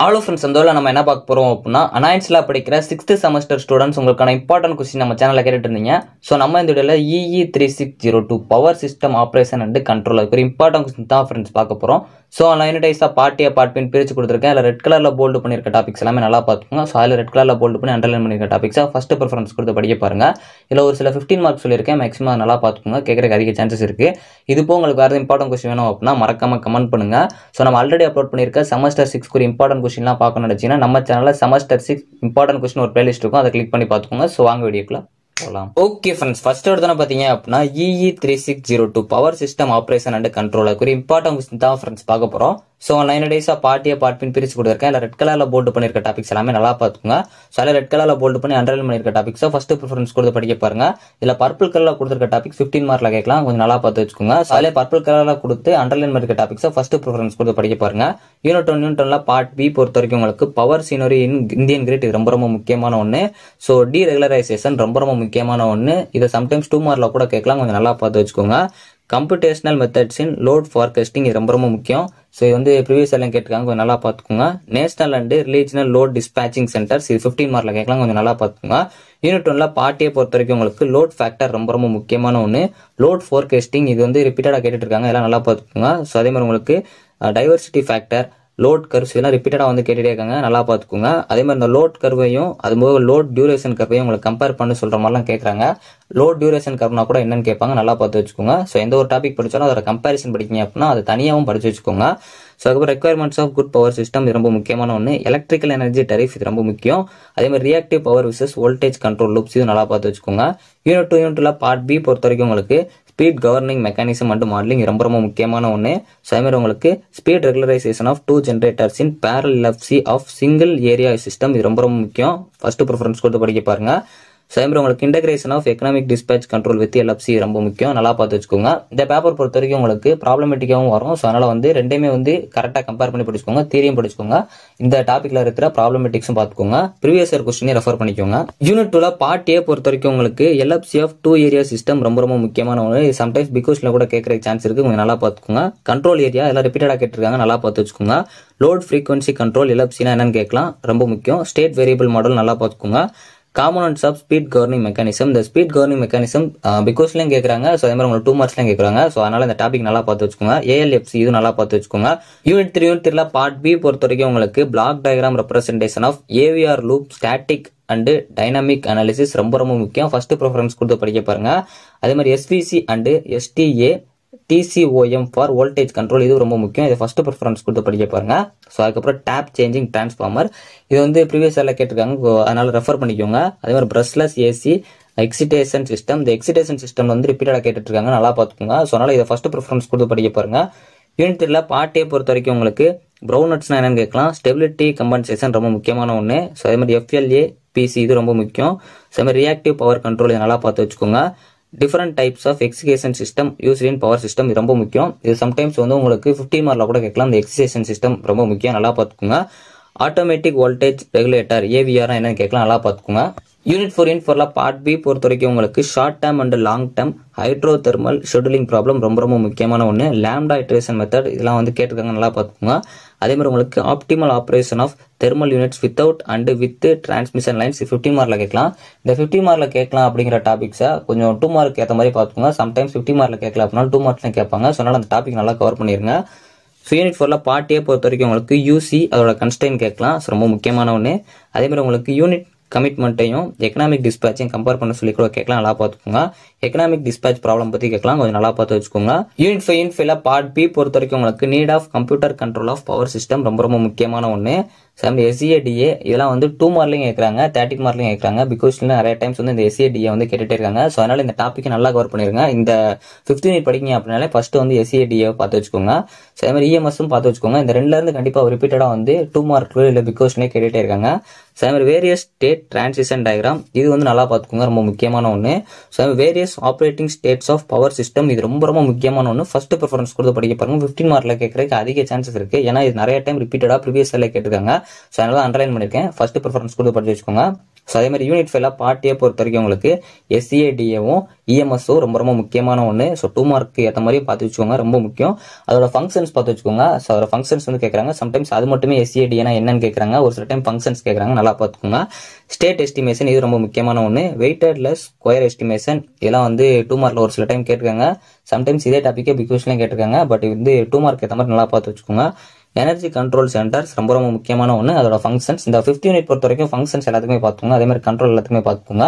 Hello friends, இந்த நம்ம என்ன பார்க்க போகிறோம் அப்படின்னா, அனாயின்ஸில் படிக்கிற 6th செமஸ்டர் ஸ்டூடெண்ட்ஸ் உங்களுக்கான இம்பார்ட்டன்ட் கொஸ்டின் நம்ம சேனலில் கேட்டுட்டு இருந்தீங்க. ஸோ நம்ம இந்த வீடியோவில் EE3602 power system operation and control அதுக்கு ஒரு இம்பார்ட்டன்ட் கொஸ்டின் தான் ஃப்ரெண்ட்ஸ் பார்க்க போகிறோம். ஸோ லைனடைஸாக பார்ட் பின் பிரித்து கொடுத்துருக்கேன். அதில் ரெட் கலரில் போல்டு பண்ணியிருக்க டாபிக்ஸ் எல்லாமே நல்லா பார்த்துக்கோங்க. ஸோ அதில் ரெட் கலரில் போல்டு பண்ணி அண்டர்லைன் பண்ணியிருக்க டாபிக்ஸாக ஃபஸ்ட்டு ப்ரிஃபரன்ஸ் கொடுத்து படிக்க பாருங்கள். இதில் ஒரு சில 15 மார்க்ஸ் சொல்லியிருக்கேன். மேக்ஸிமம் நல்லா பார்த்துக்கோங்க. கேட்குறதுக்கு அதிக சான்சஸ் இருக்குது. இது போக உங்களுக்கு வேறு இம்பார்ட்டன்ட் கொஸ்டின் வேணும் அப்படின்னா மறக்காமல் கமெண்ட் பண்ணுங்கள். ஸோ நம்ம ஆல்ரெடி அப்லோட் பண்ணியிருக்க செமஸ்டர் 6 ஒரு இம்பார்ட்டன்ட் கொஸ்டின்லாம் பார்க்கணும்னு நினச்சிங்கன்னா நம்ம சேனலில் செமஸ்டர் 6 இம்பார்ட்டன்ட் கொஸ்டின் ஒரு பிளேலிஸ்ட் இருக்கும். அதை கிளிக் பண்ணி பார்த்துக்கோங்க. ஸோ வாங்க வீடியோக்குள்ள போகலாம். ஓகே ஃப்ரெண்ட்ஸ், ஃபர்ஸ்ட் எடுத்து பார்த்தீங்க அப்படின்னா EE3602 power system operation and control அதுக்கு ஒரு இம்பார்ட்டன்ட் கொஸ்டின் தான் ஃப்ரெண்ட்ஸ் பார்க்க போகிறோம். ஸோ 9 டேஸாக பார்ட் பின் பிரித்து கொடுத்துருக்கேன். இல்லை ரெட் கலரில் போல்டு பண்ணியிருக்க டாபிக்ஸ் எல்லாமே நல்லா பார்த்துக்கோங்க. ஸோ அதில் ரெட் கலரில் போல்டு பண்ணி அண்டர்லைன் பண்ணியிருக்க டாபிக்ஸை ஃபஸ்ட்டு ப்ரிஃபரன்ஸ் கொடுத்து படிக்க பாருங்க. இதில் பர்பிள் கலரில் கொடுத்துருக்க டாபிக் 15 மார்க்கில் கேட்கலாம். கொஞ்சம் நல்லா பார்த்து வச்சுக்கோங்க. ஸோ அதில் பர்பிள் கலரில் கொடுத்து அண்டர்லைன் பண்ணியிருக்க டாபிக்ஸை ஃபஸ்ட்டு ப்ரிஃபரன்ஸ் கொடுத்து படிக்க பாருங்க. யூனிட் 1 பார்ட் பி பொறுத்த வரைக்கும் உங்களுக்கு power scenery in Indian grid இது ரொம்ப முக்கியமான ஒன்று. ஸோ டீரெகுலரைசேஷன் ரொம்ப முக்கியமான ஒன்று. இதை சம்டைம்ஸ் 2 மார்க்கில் கூட கேட்கலாம். கொஞ்சம் நல்லா பார்த்து வச்சுக்கோங்க. கம்ப்யூட்டேஷனல் மெத்தட்ஸ் இன் லோட் ஃபார்காஸ்டிங் இது ரொம்ப முக்கியம். ஸோ இது வந்து ப்ரீவியஸ் எல்லாம் கேட்டுருக்காங்க. கொஞ்சம் நல்லா பார்த்துக்கோங்க. National and regional load dispatching centres இது 15 மார்க்கில் கேட்கலாம். கொஞ்சம் நல்லா பார்த்துக்கோங்க. யூனிட் 1 பார்ட்டியை பொறுத்த வரைக்கும் உங்களுக்கு லோட் ஃபேக்டர் ரொம்ப முக்கியமான ஒன்று. லோட் ஃபோர்காஸ்டிங் இது வந்து ரிப்பீட்டடாக கேட்டுட்டு இருக்காங்க. எல்லாம் நல்லா பார்த்துக்கோங்க. ஸோ அதே மாதிரி உங்களுக்கு டைவர்சிட்டி ஃபேக்டர், லோட் கர்வ்ஸ் இதெல்லாம் ரிப்பீட்டடாக வந்து கேட்டுட்டே இருக்காங்க. நல்லா பார்த்துக்கோங்க. அதே மாதிரி இந்த லோட் கர்வையும் அது போக லோட் டியூரேஷன் கர்வையும் உங்களுக்கு கம்பேர் பண்ணி சொல்கிற மாதிரிலாம் கேட்குறாங்க. லோட் டியூரேஷன் கர்வ்னா கூட என்னன்னு கேட்பாங்க. நல்லா பார்த்து வச்சுக்கோங்க. ஸோ எந்த ஒரு டாபிக் படித்தாலும் அதோட கம்பேரிசன் படிக்கிங்க அப்படின்னா அது தனியாகவும் படிச்சு வச்சுக்கோங்க. ஸோ அதுக்கப்புறம் requirements of good power system இது ரொம்ப முக்கியமான ஒன்று. எலக்ட்ரிக்கல் எனர்ஜி டரிஃப் இது ரொம்ப முக்கியம். அதே மாதிரி reactive power versus voltage control loops இது நல்லா பார்த்து வச்சுக்கோங்க. யூனிட் 2 பார்ட் பி பொறுத்த வரைக்கும் உங்களுக்கு speed governing mechanism and modelling ரொம்ப முக்கியமான ஒன்று. ஸோ அதே மாதிரி உங்களுக்கு speed regularisation of 2 generators in parallel FC of single area system இது ரொம்ப முக்கியம். ஃபர்ஸ்ட் ப்ரிஃபரன்ஸ் கொடுத்து படிக்க பாருங்க. ஸோ அதே மாதிரி உங்களுக்கு integration of economic dispatch control with LFC ரொம்ப முக்கியம். நல்லா பார்த்து வச்சுக்கோங்க. இந்த பேப்பர் பொறுத்த வரைக்கும் உங்களுக்கு ப்ராப்ளமேட்டிக்காகவும் வரும். ஸோ அதனால வந்து ரெண்டுமே வந்து கரெக்டாக கம்பேர் பண்ணி படிச்சுக்கோங்க. தியரியும் படிச்சுக்கோங்க. இந்த டாபிக்ல இருக்கிற ப்ராப்ளமேட்டிக்ஸும் பார்த்துக்கோங்க. ப்ரீவியஸ் இயர் கொஸ்டினை ரெஃபர் பண்ணிக்கோங்க. யூனிட் 2 பார்ட் ஏ பொறுத்த வரைக்கும் உங்களுக்கு எல்எஃப்சி ஆஃப் 2 ஏரியா சிஸ்டம் ரொம்ப முக்கியமான ஒன்று. இது சம்டைம்ஸ் பிகாஸ்ல கூட கேட்கற சான்ஸ் இருக்கு. கொஞ்சம் நல்லா பார்த்துக்கோங்க. கண்ட்ரோல் ஏரியா எல்லாம் ரிப்பீட்டடாக கேட்டிருக்காங்க. நல்லா பார்த்து வச்சுக்கோங்க. லோட் ஃப்ரீக்வன்சி கண்ட்ரோல் எல்எஃப்சினா என்னன்னு கேட்கலாம். ரொம்ப முக்கியம். ஸ்டேட் வேரியபிள் மாடல் நல்லா பார்த்துக்கோங்க. Components of speed governing mechanism இந்த ஸ்பீட் கவர்னிங் மெக்கானிசம் பிகாஸ்லையும் கேட்குறாங்க. ஸோ அதே மாதிரி உங்களுக்கு 2 மார்க்ஸ்லையும் கேட்குறாங்க. ஸோ அதனால இந்த டாபிக் நல்லா பார்த்து வச்சுக்கோங்க. ஏஎல்எஃப்சி இது நல்லா பார்த்து வச்சுக்கோங்க. யூனிட் 3 பார்ட் பி பொறுத்த வரைக்கும் உங்களுக்கு block diagram representation of AVR loop static and dynamic analysis ரொம்ப முக்கியம். ஃபர்ஸ்ட் ப்ரிஃபரன்ஸ் கொடுத்து படிக்க பாருங்க. அதே மாதிரி SVC and STA TCOM for voltage control இது ரொம்ப முக்கியம். இது ஃபர்ஸ்ட் ப்ரிஃபரன்ஸ் கொடுத்து படிக்க பாருங்க. ஸோ அதுக்கப்புறம் டேப் சேஞ்சிங் டிரான்ஸ்ஃபார்மர் இது வந்து ப்ரீவியஸ் எல்லாம் கேட்டிருக்காங்க. அதனால ரெஃபர் பண்ணிக்கோங்க. அதே மாதிரி பிரஷ்லெஸ் ஏசி எக்ஸிடேஷன் சிஸ்டம் இந்த எக்ஸிடேஷன் சிஸ்டம் வந்து ரிப்பீட்டடாக கேட்டுட்டு இருக்காங்க. நல்லா பார்த்துக்கோங்க. ஸோ அதனால இதை ஃபர்ஸ்ட் ப்ரிஃபரன்ஸ் கொடுத்து படிக்க பாருங்க. யூனிட் 3 பார்ட் ஏ பொறுத்த வரைக்கும் உங்களுக்கு ப்ரௌனட்ஸ்னா என்னன்னு கேட்கலாம். ஸ்டெபிலிட்டி கம்பன்சேஷன் ரொம்ப முக்கியமான ஒன்று. ஸோ அதே மாதிரி FLA PC இது ரொம்ப முக்கியம். ஸோ அதே மாதிரி ரியாக்டிவ் பவர் கண்ட்ரோல் இதை நல்லா பார்த்து வச்சுக்கோங்க. Different types of excitation system use in power system இது ரொம்ப முக்கியம். இது சம்டைம்ஸ் வந்து உங்களுக்கு 15 மார்க்கில் கூட கேட்கலாம். இந்த எக்ஸிகேஷன் சிஸ்டம் ரொம்ப முக்கியம். நல்லா பார்த்துக்கோங்க. ஆட்டோமேட்டிக் வோல்டேஜ் ரெகுலேட்டர் AVR என்னன்னு கேட்கலாம். நல்லா பார்த்துக்கோங்க. யூனிட் 4 பார்ட் பி பொறுத்த வரைக்கும் உங்களுக்கு short term and long term hydro thermal scheduling problem ரொம்ப முக்கியமான ஒன்று. லேம்டா இட்ரேஷன் மெத்தட் இதெல்லாம் வந்து கேட்டிருக்காங்க. நல்லா பார்த்துக்கோங்க. அதே மாதிரி உங்களுக்கு optimal operation of thermal units without and with transmission lines 15 மார்க்கில் கேட்கலாம். இந்த 15 மார்க்கில் கேட்கலாம் அப்படிங்கிற டாபிக்ஸை கொஞ்சம் 2 மார்க் ஏற்ற மாதிரி பார்த்துக்கோங்க. சம்டைம்ஸ் 50 மார்க்கில் கேட்கலாம் அப்படின்னா 2 மார்க்ஸ்லாம் கேட்பாங்க. ஸோ அதனால அந்த டாபிக் நல்லா கவர் பண்ணிருங்க. ஸோ யூனிட் 4 பார்ட் ஏ பொறுத்த வரைக்கும் உங்களுக்கு யூசி அதோட கன்ஸ்டன்ட் கேட்கலாம். ஸோ ரொம்ப முக்கியமான ஒன்று. அதே மாதிரி உங்களுக்கு யூனிட் கமிட்மெண்ட்டையும் எக்கனாமிக் டிஸ்பேச்சையும் கம்பேர் பண்ண சொல்லி கூட கேட்கலாம். நல்லா பார்த்துக்கோங்க. எக்கனாமிக் டிஸ்பேச் ப்ராப்ளம் பற்றி கேட்கலாம். கொஞ்சம் நல்லா பார்த்து வச்சுக்கோங்க. யூனிட் 5 பார்ட் பி பொறுத்த வரைக்கும் உங்களுக்கு need of computer control of power system ரொம்ப முக்கியமான ஒன்று. SCADA இதெல்லாம் வந்து 2 மார்க்லையும் கேட்குறாங்க, 30 மார்க்லையும் கேட்குறாங்க. பிகாஸ் நிறைய டைம்ஸ் வந்து இந்த SCADA வந்து கேட்டுட்டே இருக்காங்க. ஸோ அதனால இந்த டாப்பிக்கை நல்லா கவர் பண்ணிருங்க. இந்த 5th யூனிட் படிக்கிங்க அப்படின்னாலே ஃபர்ஸ்ட் வந்து SCADA பார்த்து வச்சுக்கோங்க. ஸோ அதே மாதிரி EMSம் பார்த்து வச்சுக்கோங்க. இந்த 2லேருந்து கண்டிப்பாக ரிப்பீட்டடாக வந்து 2 மார்க்ல இல்லை பிகாஸ்லேயே கேட்டுட்டே இருக்காங்க. ஸோ அதே மாதிரி வேரியஸ் ஸ்டேட் டிரான்சிஷன் டயக்ராம் இது வந்து நல்லா பார்த்துக்கோங்க. ரொம்ப முக்கியமான ஒன்று. So various operating states of power system இது ரொம்ப முக்கியமான ஒன்று. ஃபர்ஸ்ட் ப்ரிஃபரன்ஸ் கொடுத்து படிக்க பாருங்க. 15 மார்க்ல கேட்கறதுக்கு அதிக சான்சஸ் இருக்கு. ஏன்னா இது நிறைய டைம் ரிப்பீட்டடாக ப்ரீவியஸ் எல்லாம் கேட்டிருக்காங்க. ஸோ அதனால அண்டர்லைன் பண்ணியிருக்கேன். ஃபர்ஸ்ட் ப்ரிஃபரன்ஸ் கொடுத்து படிச்சு வச்சுக்கோங்க. ஸோ அதே மாதிரி யூனிட் 5 பார்ட் ஏ பொறுத்த வரைக்கும் உங்களுக்கு SCADAவும் EMSவும் ரொம்ப ரொம்ப முக்கியமான ஒன்று. ஸோ 2 மார்க்கு ஏற்ற மாதிரி பார்த்து வச்சுக்கோங்க, ரொம்ப முக்கியம். அதோட ஃபங்க்ஷன்ஸ் பார்த்து வச்சுக்கோங்க. ஸோ அதோட ஃபங்க்ஷன்ஸ் வந்து கேட்குறாங்க. சம்டைம்ஸ் அது மட்டுமே SCADAனா என்னன்னு கேட்குறாங்க, ஒரு சில டைம் ஃபங்க்ஷன்ஸ் கேட்குறாங்க, நல்லா பார்த்துக்கோங்க. ஸ்டேட் எஸ்டிமேஷன் இது ரொம்ப முக்கியமான ஒன்று. வெயிட்டட்லெஸ் ஸ்கொயர் எஸ்டிமேஷன் இதெல்லாம் வந்து 2 மார்க்கில் ஒரு சில டைம் கேட்டிருக்காங்க. சம்டைம்ஸ் இதே டாப்பிக்கே பிக் கொஸ்டின்லையும் கேட்டிருக்காங்க. பட் வந்து 2 மார்க் ஏற்ற மாதிரி நல்லா பார்த்து வச்சுக்கோங்க. எனர்ஜி கண்ட்ரோல் சென்டர்ஸ் ரொம்ப ரொம்ப முக்கியமான ஒன்று, அதோட ஃபங்க்ஷன்ஸ். இந்த 5th யூனிட் பொறுத்த வரைக்கும் ஃபங்க்ஷன்ஸ் எல்லாத்துக்குமே பார்த்துக்கோங்க, அதே மாதிரி கண்ட்ரோல் எல்லாத்துக்குமே பார்த்துக்கோங்க.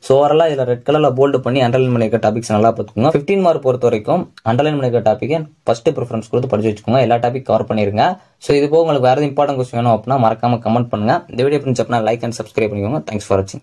ஸோ ஓவராலாக இதில் ரெட் கலரில் போல்டு பண்ணி அண்டர்லைன் பண்ணிருக்க டாபிக்ஸ் நல்லா பார்த்துக்கோங்க. 15 மார்க் பொறுத்த வரைக்கும் அண்டர்லைன் பண்ணிருக்க டாப்பிக்கை ஃபர்ஸ்ட் ப்ரிஃபரன்ஸ் கொடுத்து படிச்சு வச்சுக்கோங்க, எல்லா டாபிக் கவர் பண்ணிருங்க. ஸோ இது போக உங்களுக்கு வேறு இம்பார்ட்டன்ட் கொஸ்டின் வேணும் அப்படின்னா மறக்காம கமெண்ட் பண்ணுங்க. இந்த வீடியோ பிடிச்ச அப்படின்னா லைக் அண்ட் சப்ஸ்கிரைப் பண்ணிக்கோங்க. தேங்க்ஸ் ஃபார் வாட்சிங்.